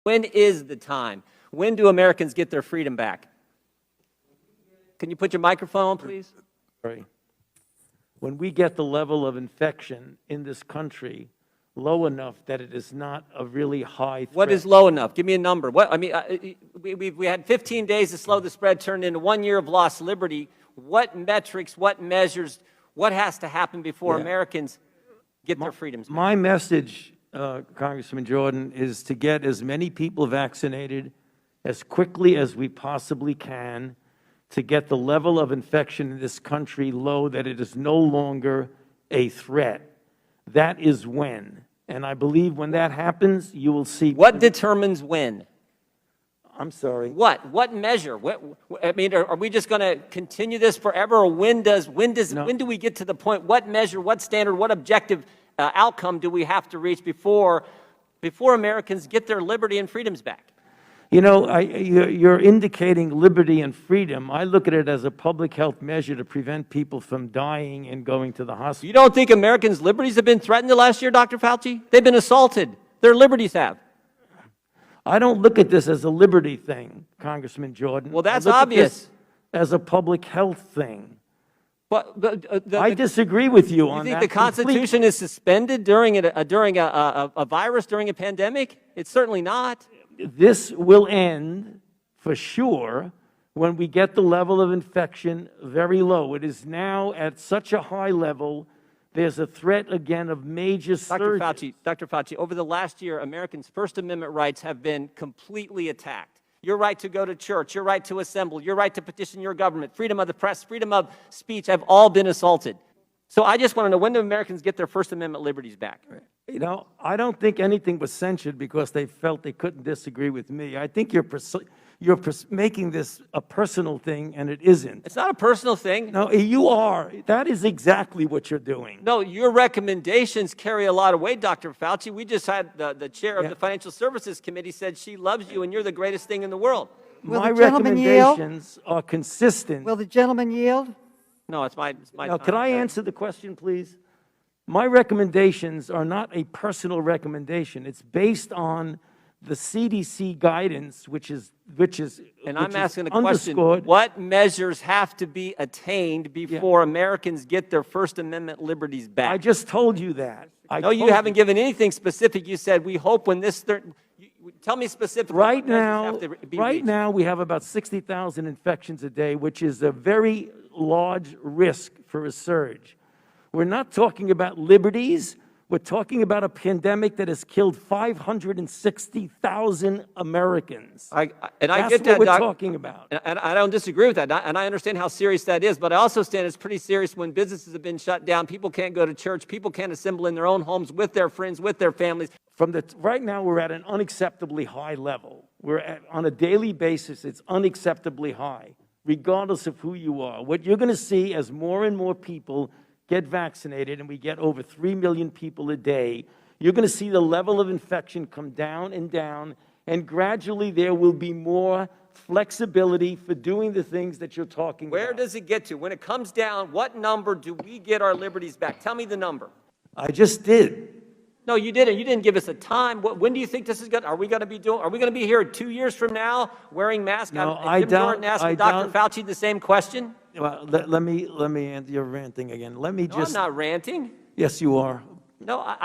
When is the time? When do Americans get their freedom back? Can you put your microphone on, please? Sorry. When we get the level of infection in this country low enough that it is not a really high threat. What is low enough? Give me a number. What, I mean, we had 15 days to slow the spread, turned into 1 year of lost liberty. What metrics, what measures, what has to happen before Americans get their freedoms back? My message, Congressman Jordan, is to get as many people vaccinated as quickly as we possibly can to get the level of infection in this country low that it is no longer a threat. That is when. And I believe when that happens, you will see. What determines when? I'm sorry. What measure? I mean, are we just going to continue this forever, or when do we get to the point? What measure, what standard, what objective outcome do we have to reach before Americans get their liberty and freedoms back? You know, you're indicating liberty and freedom. I look at it as a public health measure to prevent people from dying and going to the hospital. You don't think Americans' liberties have been threatened the last year, Dr. Fauci? They've been assaulted. Their liberties have. I don't look at this as a liberty thing, Congressman Jordan. Well, that's I look at obvious. this as a public health thing. But I disagree with you on that. You think the Constitution is suspended during a virus, during a pandemic? It's certainly not. This will end for sure when we get the level of infection very low. It is now at such a high level, there's a threat again of major surges. Dr. Fauci, over the last year, Americans' First Amendment rights have been completely attacked. Your right to go to church, your right to assemble, your right to petition your government, freedom of the press, freedom of speech have all been assaulted. So I just want to know, when do Americans get their First Amendment liberties back? You know, I don't think anything was censured because they felt they couldn't disagree with me. I think you're making this a personal thing, and it isn't. It's not a personal thing. No, you are. That is exactly what you're doing. No, your recommendations carry a lot of weight, Dr. Fauci. We just had the chair of the Financial Services Committee said she loves you and you're the greatest thing in the world. My recommendations are consistent. Will the gentleman yield? No, it's my Now, time. could I answer the question, please? My recommendations are not a personal recommendation. It's based on the CDC guidance, which is And I'm asking the question, underscored. what measures have to be attained before Americans get their First Amendment liberties back? I just told you that. No, you haven't given anything specific. You said, we hope when this tell me specifically. Right what measures now, have to be right reached. now we have about 60,000 infections a day, which is a very large risk for a surge. We're not talking about liberties. We're talking about a pandemic that has killed 560,000 Americans. That's what we're talking about. And I don't disagree with that. And I understand how serious that is. But I also understand it's pretty serious when businesses have been shut down. People can't go to church. People can't assemble in their own homes with their friends, with their families. Right now, we're at an unacceptably high level. On a daily basis, it's unacceptably high, regardless of who you are. What you're going to see as more and more people get vaccinated, and we get over 3 million people a day, you're going to see the level of infection come down, and gradually there will be more flexibility for doing the things that you're talking about. Where does it get to? When it comes down, what number do we get our liberties back? Tell me the number. I just did. No, you didn't. You didn't give us a time. When do you think this is going? Are we going to be here 2 years from now wearing masks? No, Jim Jordan asked Dr. Fauci the same question. Well, let me answer your ranting again. Let me I'm not ranting. Yes, you are. No,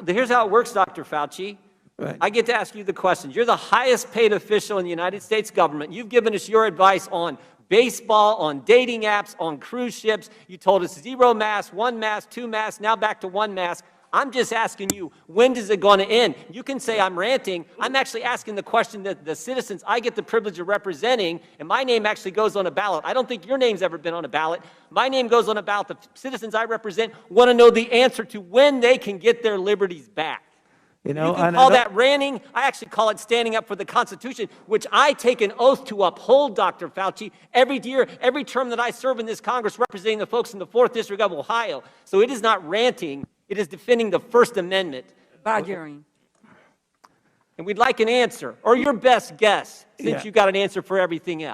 here's how it works, Dr. Fauci. Right. I get to ask you the questions. You're the highest paid official in the United States government. You've given us your advice on baseball, on dating apps, on cruise ships. You told us 0 masks, 1 mask, 2 masks, now back to 1 mask. I'm just asking you, when is it going to end? You can say I'm ranting. I'm actually asking the question that the citizens I get the privilege of representing, and my name actually goes on a ballot. I don't think your name's ever been on a ballot. My name goes on a ballot. The citizens I represent want to know the answer to when they can get their liberties back. You know, you can call that ranting. I actually call it standing up for the Constitution, which I take an oath to uphold, Dr. Fauci, every year, every term that I serve in this Congress representing the folks in the 4th District of Ohio. So it is not ranting. It is defending the First Amendment. Badgering. And we'd like an answer, or your best guess, since you got an answer for everything else.